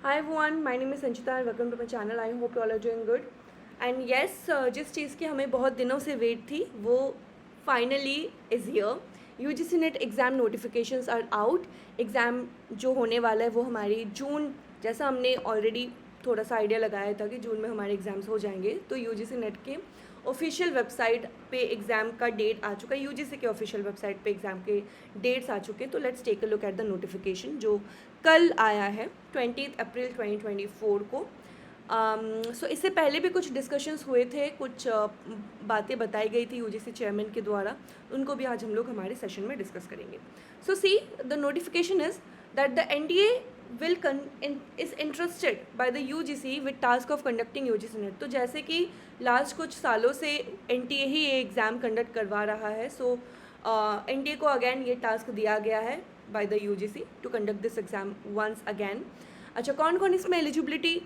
Hi everyone, my name is Sanchita and welcome to my channel. I hope you all are doing good. And yes, जिस चीज़ की हमें बहुत दिनों से wait थी वो finally is here. UGC NET exam notifications are out. Exam जो होने वाला है वो हमारी जून, जैसा हमने ऑलरेडी थोड़ा सा आइडिया लगाया था कि जून में हमारे एग्ज़ाम्स हो जाएंगे, तो यूजीसी नेट के ऑफिशियल वेबसाइट पे एग्ज़ाम का डेट आ चुका है. यूजीसी के ऑफिशियल वेबसाइट पे एग्ज़ाम के डेट्स आ चुके हैं. तो let's take a look at the notification जो कल आया है 20 अप्रैल 2024 को. सो इससे पहले भी कुछ डिस्कशंस हुए थे, कुछ बातें बताई गई थी यूजीसी चेयरमैन के द्वारा. उनको भी आज हम लोग हमारे सेशन में डिस्कस करेंगे. So see the notification is that the NDA is interested by the UGC with task of conducting UGC net. तो जैसे कि लास्ट कुछ सालों से एनटीए ही ये एग्ज़ाम कंडक्ट करवा रहा है, सो एनटीए को अगेन ये टास्क दिया गया है by the UGC to conduct this exam once again. अच्छा, कौन कौन इसमें एलिजिबिलिटी,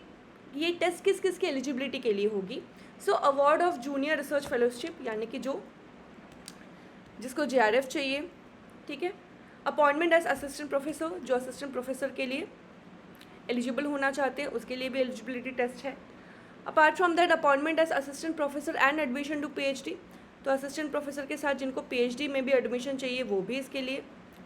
ये टेस्ट किस किस की एलिजिबिलिटी के लिए होगी? So award of junior research fellowship, यानी कि जिसको जेआरएफ चाहिए, ठीक है. अपॉइंटमेंट एज असिस्टेंट प्रोफेसर, जो असिस्टेंट प्रोफेसर के लिए एलिजिबल होना चाहते हैं उसके लिए भी एलिजिबिलिटी टेस्ट है. Apart from that appointment as assistant professor and admission to PhD, तो असिस्टेंट प्रोफेसर के साथ जिनको पीएचडी में भी एडमिशन चाहिए वो भी इसके लिए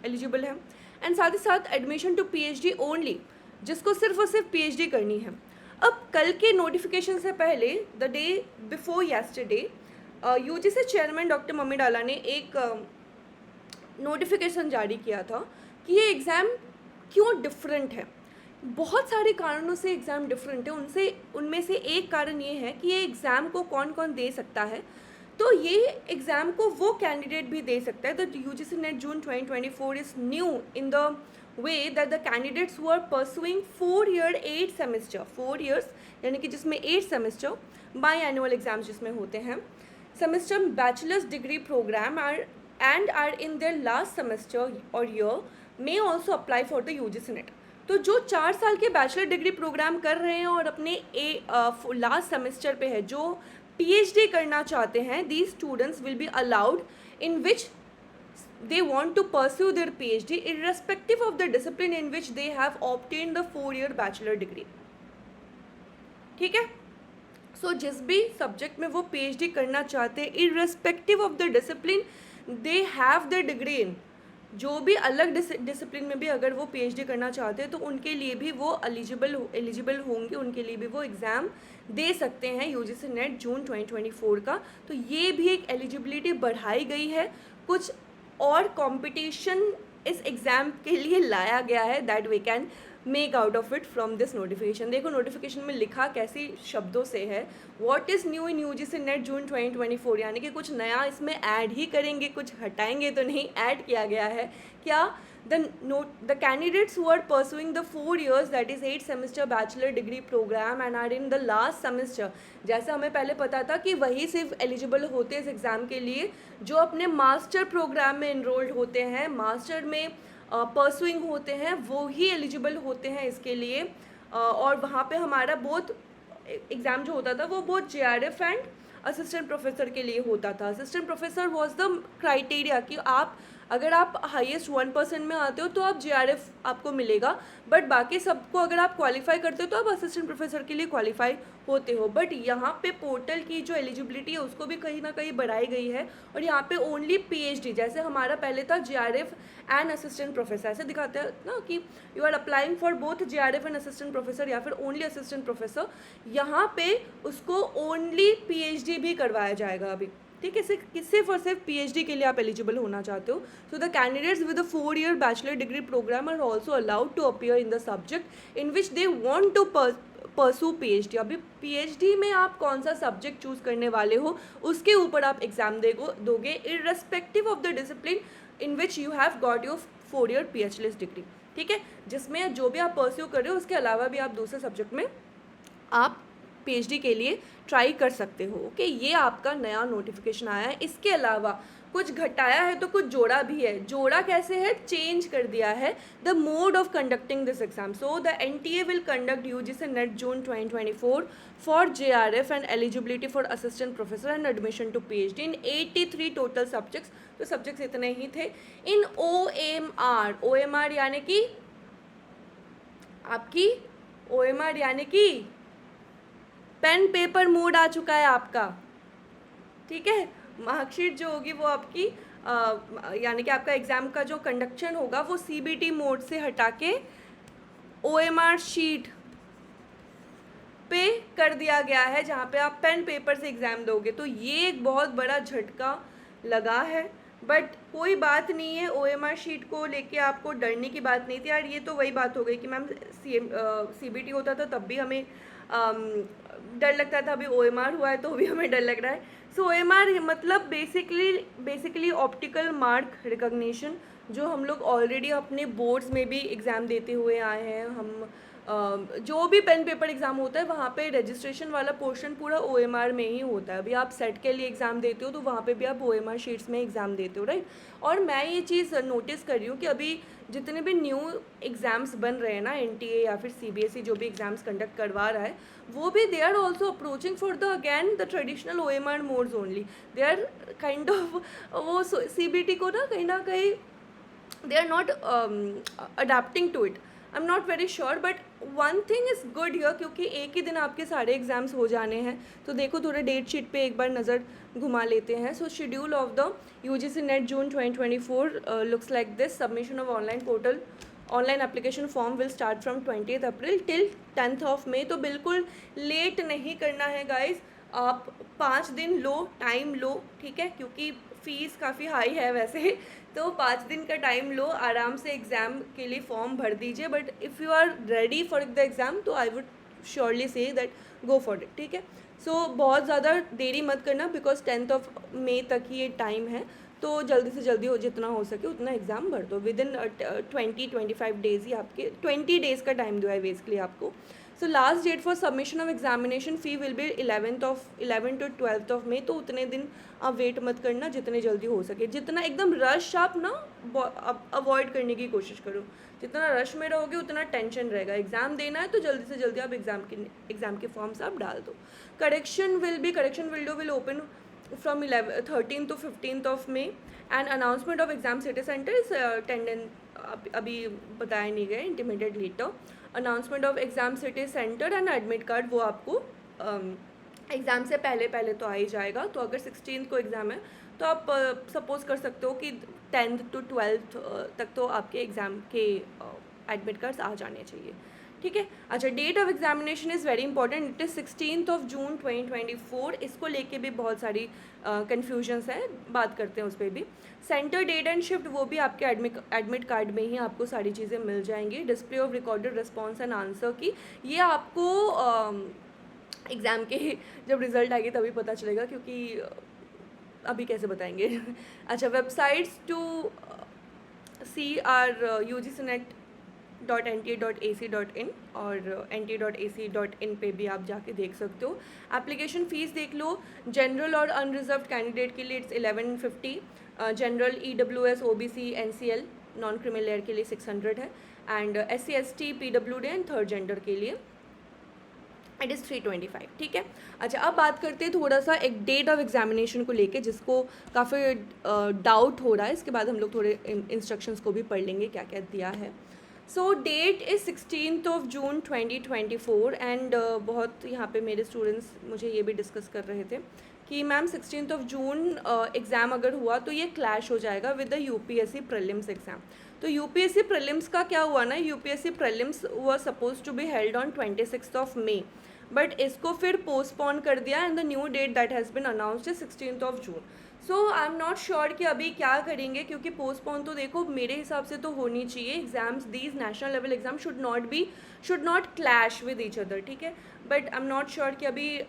एलिजिबल है. एंड साथ ही साथ एडमिशन टू पीएचडी ओनली, जिसको सिर्फ और सिर्फ पीएचडी करनी है. अब कल के नोटिफिकेशन से पहले, the day before yesterday, UGC chairman doctor mummy डाला ने एक नोटिफिकेशन जारी किया था कि ये एग्ज़ाम क्यों डिफरेंट है. बहुत सारे कारणों से एग्ज़ाम डिफरेंट है. उनमें से एक कारण ये है कि ये एग्ज़ाम को कौन कौन दे सकता है. तो ये एग्ज़ाम को वो कैंडिडेट भी दे सकता है. The UGC NET June 2024 is new in the way that the candidates who are pursuing 4 year 8 semester, 4 years यानी कि जिसमें 8 सेमेस्टर बाई एनुअल एग्ज़ाम्स जिसमें होते हैं, semester bachelors degree program are in their last semester or year may also apply for the UGC NET. तो जो 4 साल के बैचलर डिग्री प्रोग्राम कर रहे हैं और अपने लास्ट सेमेस्टर पे है, जो पीएचडी करना चाहते हैं, these students will be allowed in which they want to pursue their PhD irrespective of the discipline in which they have obtained the 4-year bachelor degree. ठीक है. सो जिस भी सब्जेक्ट में वो पीएचडी करना चाहते हैं, irrespective of the discipline they have the degree in, जो भी अलग डिसिप्लिन में भी अगर वो पीएचडी करना चाहते हैं तो उनके लिए भी वो एलिजिबल होंगे, उनके लिए भी वो एग्ज़ाम दे सकते हैं यूजीसी नेट जून 2024 का. तो ये भी एक एलिजिबिलिटी बढ़ाई गई है. कुछ और कंपटीशन इस एग्ज़ाम के लिए लाया गया है, that we can make out of it from this notification. देखो नोटिफिकेशन में लिखा कैसी शब्दों से है, what is new in UGC NET June 2024, यानी कि कुछ नया इसमें ऐड ही करेंगे, कुछ हटाएंगे तो नहीं. ऐड किया गया है क्या? the candidates who are pursuing the 4 years that is 8 semester bachelor degree program and are in the last semester, जैसे हमें पहले पता था कि वही सिर्फ एलिजिबल होते हैं इस एग्ज़ाम के लिए जो अपने मास्टर प्रोग्राम में इनरोल्ड होते हैं, मास्टर में परसुइंग होते हैं, वो ही एलिजिबल होते हैं इसके लिए. और वहाँ पे हमारा बहुत एग्ज़ाम जो होता था वो बहुत जेआरएफ एंड असिस्टेंट प्रोफेसर के लिए होता था. Assistant professor was the criteria कि अगर आप हाईएस्ट 1% में आते हो तो आप जेआरएफ आपको मिलेगा, बट बाकी सबको अगर आप क्वालिफाई करते हो तो आप असिस्टेंट प्रोफेसर के लिए क्वालिफाई होते हो. बट यहाँ पे पोर्टल की जो एलिजिबिलिटी है उसको भी कहीं ना कहीं बढ़ाई गई है और यहाँ पे ओनली पीएचडी, जैसे हमारा पहले था जेआरएफ एंड असिस्टेंट प्रोफेसर, ऐसे दिखाते हैं ना कि you are applying for both JRF and assistant professor या फिर ओनली असिस्टेंट प्रोफेसर. यहाँ पे उसको ओनली पीएचडी भी करवाया जाएगा अभी. ठीक है, सिर्फ और सिर्फ पीएचडी के लिए आप एलिजिबल होना चाहते हो. So the candidates with a 4-year bachelor degree program are also allowed to appear in the subject in which they want to pursue PhD. अभी पीएचडी में आप कौन सा सब्जेक्ट चूज करने वाले हो उसके ऊपर आप एग्जाम दोगे irrespective of the discipline in which you have got your 4-year PhD degree. ठीक है, जिसमें जो भी आप परस्यू कर रहे हो उसके अलावा भी आप दूसरे सब्जेक्ट में आप पीएचडी के लिए ट्राई कर सकते हो. ओके, ये आपका नया नोटिफिकेशन आया है. इसके अलावा कुछ घटाया है तो कुछ जोड़ा भी है. जोड़ा कैसे है? चेंज कर दिया है the mode of conducting this exam. So the NTA will conduct UGC NET June 2024 for JRF and eligibility for assistant professor and admission to PhD in 83 total subjects. तो सब्जेक्ट्स इतने ही थे. इन ओएमआर यानी कि आपकी OMR यानी कि pen paper mode आ चुका है आपका, ठीक है। मार्कशीट जो होगी वो आपकी यानी कि आपका एग्ज़ाम का जो कंडक्शन होगा वो CBT मोड से हटा के OMR शीट पे कर दिया गया है, जहाँ पे आप पेन पेपर से एग्ज़ाम दोगे। तो ये एक बहुत बड़ा झटका लगा है, बट कोई बात नहीं है। OMR शीट को लेके आपको डरने की बात नहीं थी यार। ये तो वही बात हो गई कि मैम CBT होता था तब भी हमें डर लगता था, अभी OMR हुआ है तो भी हमें डर लग रहा है। सो OMR मतलब बेसिकली ऑप्टिकल मार्क रिकॉग्निशन, जो हम लोग ऑलरेडी अपने बोर्ड्स में भी एग्ज़ाम देते हुए आए हैं। हम जो भी पेन पेपर एग्ज़ाम होता है वहाँ पे रजिस्ट्रेशन वाला पोर्शन पूरा OMR में ही होता है। अभी आप सेट के लिए एग्ज़ाम देते हो तो वहाँ पे भी आप OMR शीट्स में एग्ज़ाम देते हो, राइट। और मैं ये चीज़ नोटिस कर रही हूँ कि अभी जितने भी न्यू एग्ज़ाम्स बन रहे हैं ना, NTA या फिर CBSE जो भी एग्ज़ाम्स कंडक्ट करवा रहा है, वो भी they are also approaching for the again the traditional OMR modes only. They are kind of वो CBT को ना कहीं they are not adapting to it. I'm not very sure, but one thing is good here, क्योंकि एक ही दिन आपके सारे exams हो जाने हैं। तो देखो थोड़े डेट शीट पे एक बार नज़र घुमा लेते हैं। सो schedule of the UGC NET June 2024 looks like this. Submission of online application form will start from 20th April till 10th of May। तो बिल्कुल लेट नहीं करना है गाइज। आप 5 दिन लो, टाइम लो, ठीक है, क्योंकि फ़ीस काफ़ी हाई है वैसे। तो 5 दिन का टाइम लो, आराम से एग्ज़ाम के लिए फॉर्म भर दीजिए। But if you are ready for the exam तो I would surely say that go for it, ठीक है। सो बहुत ज़्यादा देरी मत करना, बिकॉज 10th of May तक ही ये टाइम है। तो जल्दी से जल्दी जितना हो सके उतना एग्ज़ाम भर दो। विद इन 20-25 डेज़ ही आपके 20 डेज़ का टाइम दो है बेसिकली आपको। So last date for submission of examination fee will be 11 to 12th of May। तो उतने दिन आप वेट मत करना, जितने जल्दी हो सके। जितना एकदम रश आप ना अवॉइड करने की कोशिश करो। जितना रश में रहोगे उतना टेंशन रहेगा। एग्ज़ाम देना है तो जल्दी से जल्दी आप एग्ज़ाम के फॉर्म्स आप डाल दो। Correction window will open from 13 to 15th of May and announcement of exam city center is अभी बताया नहीं गया, intimated later। announcement of exam city center and admit card वो आपको एग्ज़ाम से पहले तो आ ही जाएगा। तो अगर 16th को एग्ज़ाम है तो आप सपोज़ कर सकते हो कि 10th to 12th तक तो आपके एग्ज़ाम के एडमिट कार्ड्स आ जाने चाहिए, ठीक है। अच्छा, date of examination is very important. It is 16th of June 2024। इसको लेके भी बहुत सारी कन्फ्यूजन्स हैं, बात करते हैं उस पर भी। सेंटर, डेट एंड शिफ्ट वो भी आपके एडमिट कार्ड में ही आपको सारी चीज़ें मिल जाएंगी। Display of recorded response and answer की ये आपको एग्ज़ाम के जब रिज़ल्ट आएगी तभी पता चलेगा, क्योंकि अभी कैसे बताएंगे। अच्छा, websites to C R UGCNET.NTA.AC.in और NTA.AC.in पे भी आप जाके देख सकते हो। एप्लीकेशन फ़ीस देख लो। जनरल और अनरिजर्व कैंडिडेट के लिए it's 1150, general EWS OBC NCL non criminal layer के लिए 600 है, and SC ST PWD and third gender के लिए इट इज़ 325, ठीक है। अच्छा, अब बात करते हैं थोड़ा सा एक डेट ऑफ एग्जामिनेशन को लेके, जिसको काफ़ी डाउट हो रहा है। इसके बाद हम लोग थोड़े इंस्ट्रक्शंस को भी पढ़ लेंगे क्या क्या दिया है। So date is 16th of June 2024 and बहुत यहाँ पे मेरे स्टूडेंट्स मुझे ये भी डिस्कस कर रहे थे कि ma'am 16th of June exam अगर हुआ तो ये क्लैश हो जाएगा with the UPSC prelims exam. तो UPSC प्रीलिम्स का क्या हुआ ना, UPSC prelims was suppose to be held on 26th of May, but इसको फिर पोस्टपोन कर दिया and the new date that has been announced is 16th of June। So I am not sure कि अभी क्या करेंगे, क्योंकि पोस्टपोन तो देखो मेरे हिसाब से तो होनी चाहिए। Exams these national level exam should not clash with each other, ठीक है। But I am not sure कि अभी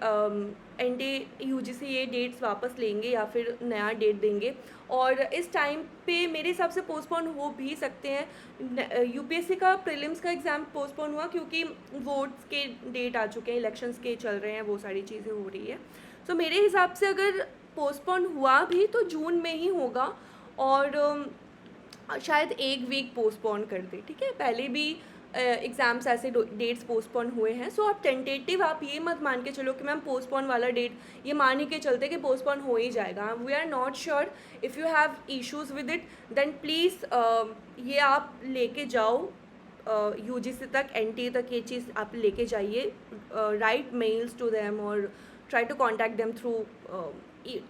NTA UGC ये डेट्स वापस लेंगे या फिर नया डेट देंगे, और इस टाइम पे मेरे हिसाब से पोस्टपोन हो भी सकते हैं। UPSC का प्रीलिम्स का एग्ज़ाम पोस्टपोन हुआ क्योंकि वोट्स के डेट आ चुके हैं, इलेक्शंस के चल रहे हैं, वो सारी चीज़ें हो रही है। सो मेरे हिसाब से अगर पोस्टपोन हुआ भी तो जून में ही होगा, और शायद एक वीक पोस्टपोन कर दे, ठीक है। पहले भी एग्ज़ाम्स ऐसे डेट्स पोस्टपोन हुए हैं। सो आप टेंटेटिव आप ये मत मान के चलो कि मैम पोस्टपोन वाला डेट ये मान के चलते कि पोस्टपोन हो ही जाएगा। We are not sure. If you have issues with it then please ये आप लेके जाओ यूजीसी तक, एनटीए तक ये चीज़ आप लेके जाइए. राइट मेल्स टू देम और try to contact them through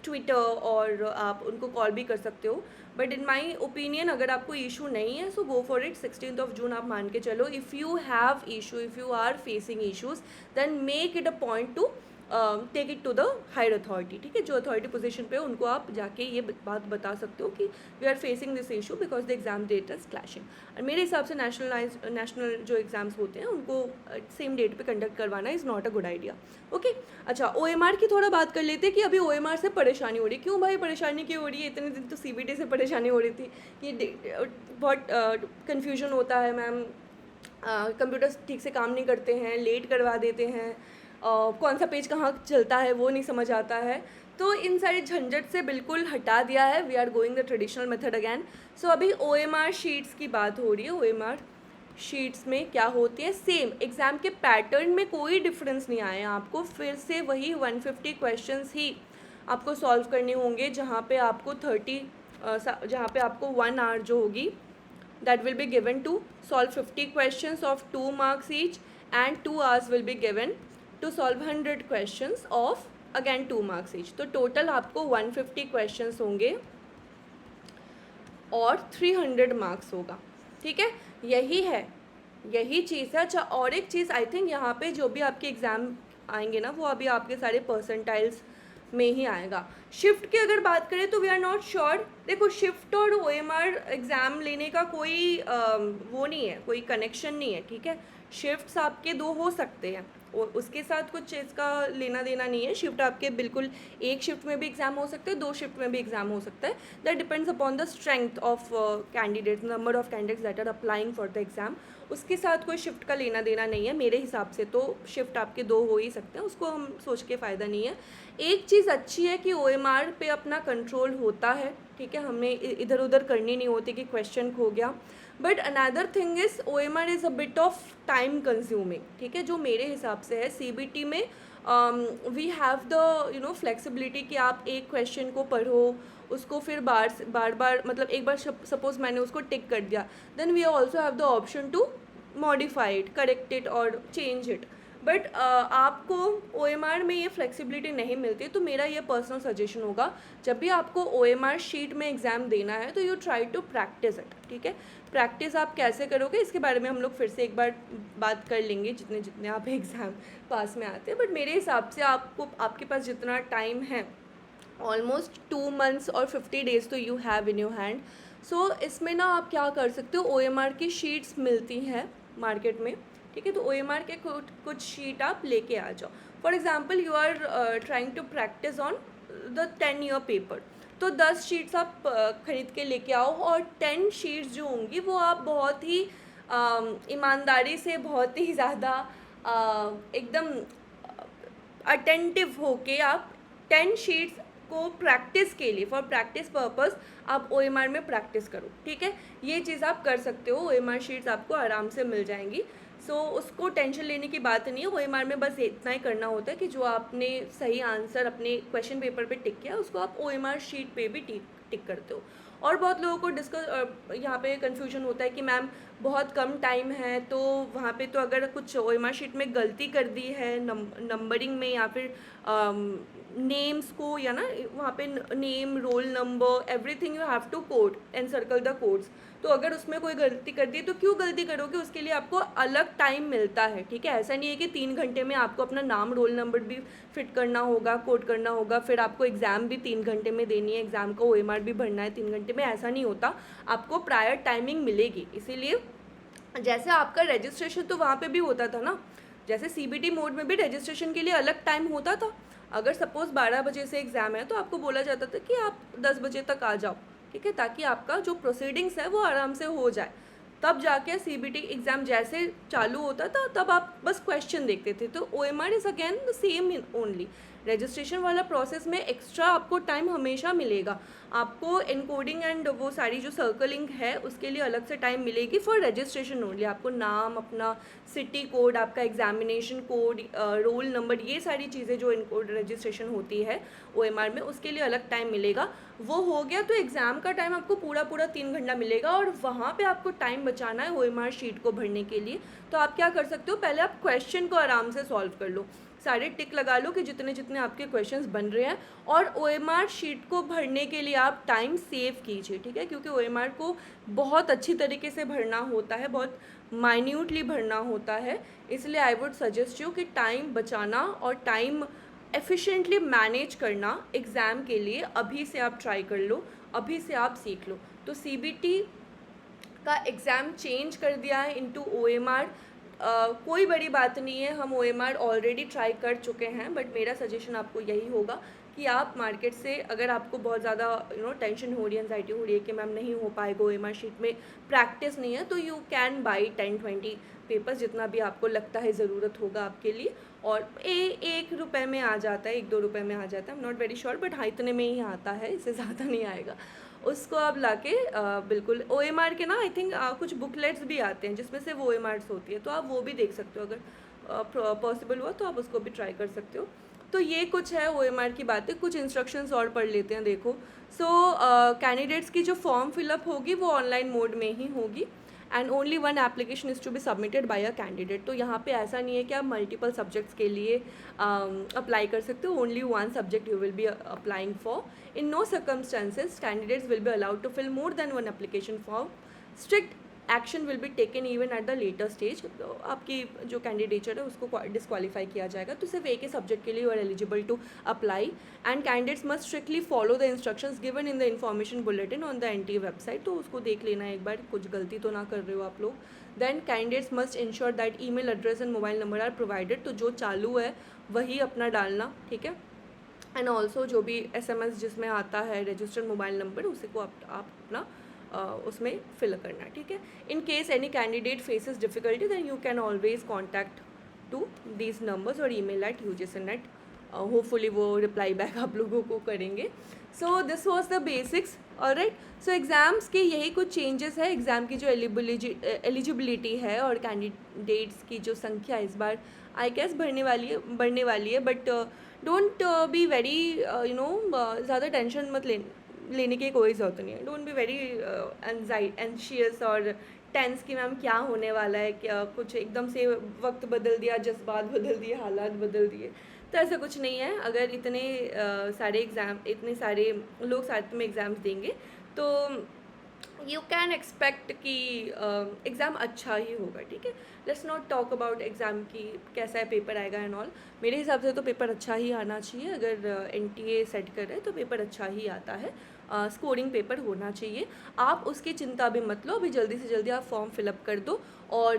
Twitter, और आप उनको कॉल भी कर सकते हो. बट इन माई ओपिनियन अगर आपको इशू नहीं है सो गो फॉर इट. 16 जून आप मान के चलो. If you have issue, if you are facing issues, then make it a point to take it to the higher authority. ठीक है, जो अथॉरिटी पोजीशन पे उनको आप जाके ये बात बता सकते हो कि we are facing this issue because the exam date is clashing. और मेरे हिसाब से नेशनल जो एग्ज़ाम्स होते हैं उनको सेम डेट पे कंडक्ट करवाना is not a good idea. Okay, अच्छा OMR की थोड़ा बात कर लेते हैं कि अभी OMR से परेशानी हो रही है. क्यों भाई परेशानी क्यों हो रही है? इतने दिन तो CBT से परेशानी हो रही थी कि बहुत कन्फ्यूजन होता है मैम, कंप्यूटर्स ठीक से काम नहीं करते हैं, लेट करवा देते हैं, कौन सा पेज कहाँ चलता है वो नहीं समझ आता है. तो इन सारी झंझट से बिल्कुल हटा दिया है. We are going the traditional method again. So अभी OMR शीट्स की बात हो रही है. OMR शीट्स में क्या होती है, सेम एग्ज़ाम के पैटर्न में कोई डिफरेंस नहीं आया. आपको फिर से वही 150 क्वेश्चंस ही आपको सॉल्व करने होंगे, जहाँ पे आपको 1 आवर जो होगी that will be given to solve 50 questions of 2 marks each, and 2 hours will be given to solve 100 questions of again 2 marks each. तो टोटल आपको 150 questions होंगे और 300 मार्क्स होगा. ठीक है, यही चीज़ है. अच्छा, और एक चीज़ आई थिंक यहाँ पे जो भी आपके एग्ज़ाम आएंगे ना, वो अभी आपके सारे परसेंटाइल्स में ही आएगा. शिफ्ट की अगर बात करें तो वी आर नॉट श्योर. देखो, शिफ्ट और OMR एग्ज़ाम लेने का कोई वो नहीं है, कोई कनेक्शन नहीं है. ठीक है, शिफ्ट्स आपके 2 हो सकते हैं और उसके साथ कुछ इसका लेना देना नहीं है. शिफ्ट आपके बिल्कुल एक शिफ्ट में भी एग्ज़ाम हो सकते हैं, 2 शिफ्ट में भी एग्ज़ाम हो सकता है. That depends upon the strength of candidates, number of candidates that are applying for the exam. उसके साथ कोई शिफ्ट का लेना देना नहीं है मेरे हिसाब से. तो शिफ्ट आपके 2 हो ही सकते हैं, उसको हम सोच के फ़ायदा नहीं है. एक चीज़ अच्छी है कि OMR पे अपना कंट्रोल होता है. ठीक है, हमें इधर उधर करनी नहीं होती कि क्वेश्चन खो गया. But another thing is OMR is a bit of time consuming. ठीक है, जो मेरे हिसाब से है. CBT में वी हैव द फ्लेक्सिबिलिटी कि आप एक क्वेश्चन को पढ़ो, उसको फिर बार मतलब एक बार सपोज मैंने उसको टिक कर दिया, then we also have the option to modify it, correct it और चेंज इट. बट आपको OMR में ये फ्लेक्सिबिलिटी नहीं मिलती. तो मेरा ये पर्सनल सजेशन होगा, जब भी आपको OMR शीट में एग्ज़ाम देना है तो you try to practice it. ठीक है, प्रैक्टिस आप कैसे करोगे इसके बारे में हम लोग फिर से एक बार बात कर लेंगे जितने आप एग्ज़ाम पास में आते हैं. बट मेरे हिसाब से आपके पास जितना टाइम है, ऑलमोस्ट 2 months और 50 days तो you have in your hand. So इसमें ना आप क्या कर सकते हो, OMR की शीट्स मिलती हैं मार्केट में. ठीक है, तो OMR के कुछ शीट आप लेके आ जाओ. For example you are trying to practice on the 10-year paper, तो 10 शीट्स आप ख़रीद के लेके आओ. और 10 शीट्स जो होंगी वो आप बहुत ही ईमानदारी से, बहुत ही ज़्यादा एकदम अटेंटिव होके आप 10 शीट्स को प्रैक्टिस के लिए, फॉर प्रैक्टिस पर्पस आप OMR में प्रैक्टिस करो. ठीक है, ये चीज़ आप कर सकते हो. OMR शीट्स आपको आराम से मिल जाएंगी. सो उसको टेंशन लेने की बात नहीं है. OMR में बस इतना ही करना होता है कि जो आपने सही आंसर अपने क्वेश्चन पेपर पे टिक किया उसको आप OMR शीट पे भी टिक करते हो. और बहुत लोगों को यहाँ पे कन्फ्यूजन होता है कि मैम बहुत कम टाइम है, तो वहाँ पे तो अगर कुछ OMR शीट में गलती कर दी है नंबरिंग में या फिर नेम्स को, या ना वहाँ पे name, roll number, everything you have to code and circle the codes. तो अगर उसमें कोई गलती कर दी तो क्यों गलती करोगे, उसके लिए आपको अलग टाइम मिलता है. ठीक है, ऐसा नहीं है कि 3 घंटे में आपको अपना नाम, रोल नंबर भी फिट करना होगा, कोड करना होगा, फिर आपको एग्ज़ाम भी 3 घंटे में देनी है, एग्ज़ाम का OMR भी भरना है 3 घंटे में. ऐसा नहीं होता, आपको प्रायर टाइमिंग मिलेगी. इसीलिए जैसे आपका रजिस्ट्रेशन तो वहाँ पे भी होता था ना, जैसे CBT मोड में भी रजिस्ट्रेशन के लिए अलग टाइम होता था. अगर सपोज़ 12 बजे से एग्ज़ाम है तो आपको बोला जाता था कि आप 10 बजे तक आ जाओ. ठीक है, ताकि आपका जो प्रोसीडिंग्स है वो आराम से हो जाए. तब जाके CBT एग्ज़ाम जैसे चालू होता था तब आप बस क्वेश्चन देखते थे. तो OMR is again the same only. Registration वाला प्रोसेस में एक्स्ट्रा आपको टाइम हमेशा मिलेगा। आपको एनकोडिंग एंड वो सारी जो सर्कलिंग है उसके लिए अलग से टाइम मिलेगी फॉर रजिस्ट्रेशन ओनली। आपको नाम, अपना सिटी कोड, आपका एग्जामिनेशन कोड, रोल नंबर, ये सारी चीज़ें जो इनकोड रजिस्ट्रेशन होती है OMR में, उसके लिए अलग टाइम मिलेगा। वो हो गया तो एग्ज़ाम का टाइम आपको पूरा 3 घंटा मिलेगा और वहाँ पे आपको टाइम बचाना है OMR शीट को भरने के लिए। तो आप क्या कर सकते हो, पहले आप क्वेश्चन को आराम से सॉल्व कर लो, सारे टिक लगा लो कि जितने जितने आपके क्वेश्चंस बन रहे हैं, और OMR शीट को भरने के लिए आप टाइम सेव कीजिए, ठीक है, क्योंकि OMR को बहुत अच्छी तरीके से भरना होता है, बहुत माइन्यूटली भरना होता है। इसलिए आई वुड सजेस्ट यू कि टाइम बचाना और टाइम एफिशिएंटली मैनेज करना एग्ज़ाम के लिए अभी से आप ट्राई कर लो, अभी से आप सीख लो। तो CBT का एग्ज़ाम चेंज कर दिया है इनटू OMR। कोई बड़ी बात नहीं है, हम OMR ऑलरेडी ट्राई कर चुके हैं, बट मेरा सजेशन आपको यही होगा कि आप मार्केट से, अगर आपको बहुत ज़्यादा टेंशन हो रही है, एंजाइटी हो रही है कि मैम नहीं हो पाएगा, OMR शीट में प्रैक्टिस नहीं है, तो यू कैन बाई 10-20 पेपर्स, जितना भी आपको लगता है ज़रूरत होगा आपके लिए, और 1 रुपये में आ जाता है, 1-2 रुपये में आ जाता है, आई am not very sure, but हाँ इतने में ही आता है, इससे ज़्यादा नहीं आएगा। उसको आप लाके बिल्कुल OMR के ना आई थिंक कुछ बुकलेट्स भी आते हैं जिसमें से वो OMRs होती है, तो आप वो भी देख सकते हो, अगर पॉसिबल हुआ तो आप उसको भी ट्राई कर सकते हो। तो ये कुछ है OMR की बातें। कुछ इंस्ट्रक्शंस और पढ़ लेते हैं, देखो। सो कैंडिडेट्स की जो फॉर्म फिलअप होगी वो ऑनलाइन मोड में ही होगी, and only 1 application is to be submitted by a candidate. तो यहाँ पे ऐसा नहीं है कि आप मल्टीपल सब्जेक्ट्स के लिए अप्लाई कर सकते हो, only 1 subject you will be applying for. In no circumstances candidates will be allowed to fill more than 1 application form. Strict action will be taken even at the later stage. तो आपकी जो candidature है उसको disqualify किया जाएगा, तो सिर्फ एक ही सब्जेक्ट के लिए you are eligible to apply, and candidates must strictly follow the instructions given in the information bulletin on the NTA website. तो उसको देख लेना एक बार, कुछ गलती तो ना कर रहे हो आप लोग। Then candidates must ensure that email address and mobile number are provided. तो जो चालू है वही अपना डालना, ठीक है। एंड ऑल्सो जो भी SMS जिसमें आता है रजिस्टर्ड मोबाइल नंबर, उसी को आप अपना उसमें फिल करना, ठीक है। In case any candidate faces difficulty then you can always contact to these numbers और email at UGC.net। होपफुली वो रिप्लाई बैक आप लोगों को करेंगे। So this was the basics, alright. सो एग्ज़ाम्स के यही कुछ चेंजेस है। एग्ज़ाम की जो एलिजिबिलिटी है और कैंडिडेट्स की जो संख्या इस बार आई गेस बढ़ने वाली है, बट डोंट बी वेरी ज़्यादा टेंशन मत लेने की कोई ज़रूरत नहीं है। डोंट बी वेरी एंशियस और टेंस कि मैम क्या होने वाला है, क्या कुछ एकदम से वक्त बदल दिया, जज्बात बदल दिए, हालात बदल दिए, तो ऐसा कुछ नहीं है। अगर इतने सारे लोग साथ में एग्ज़ाम्स देंगे तो यू कैन एक्सपेक्ट कि एग्ज़ाम अच्छा ही होगा, ठीक है। Let's not talk about exam की कैसा है पेपर आएगा एंड ऑल। मेरे हिसाब से तो पेपर अच्छा ही आना चाहिए। अगर NTA सेट कर रहे हैं तो पेपर अच्छा ही आता है, स्कोरिंग पेपर होना चाहिए। आप उसकी चिंता भी मत लो, अभी जल्दी से जल्दी आप फॉर्म फिलअप कर दो, और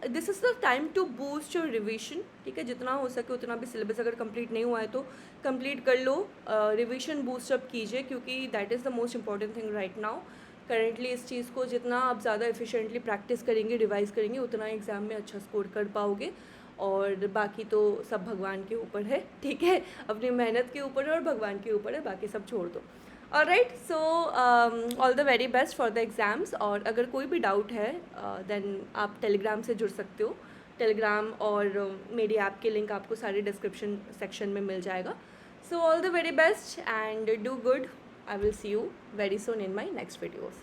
this is the time to boost your revision, ठीक है। जितना हो सके उतना भी सिलेबस अगर कंप्लीट नहीं हुआ है तो कंप्लीट कर लो, रिविजन बूस्टअप कीजिए, क्योंकि that is the most important thing right now currently. इस चीज़ को जितना आप ज़्यादा एफिशिएंटली प्रैक्टिस करेंगे, रिवाइज़ करेंगे, उतना एग्ज़ाम में अच्छा स्कोर कर पाओगे, और बाकी तो सब भगवान के ऊपर है, ठीक है। अपनी मेहनत के ऊपर है और भगवान के ऊपर है, बाकी सब छोड़ दो। Alright, so all the very best for the exams. और अगर कोई भी डाउट है देन आप टेलीग्राम से जुड़ सकते हो। टेलीग्राम और मेरी ऐप के लिंक आपको सारे डिस्क्रिप्शन सेक्शन में मिल जाएगा। So all the very best and do good. I will see you very soon in my next videos.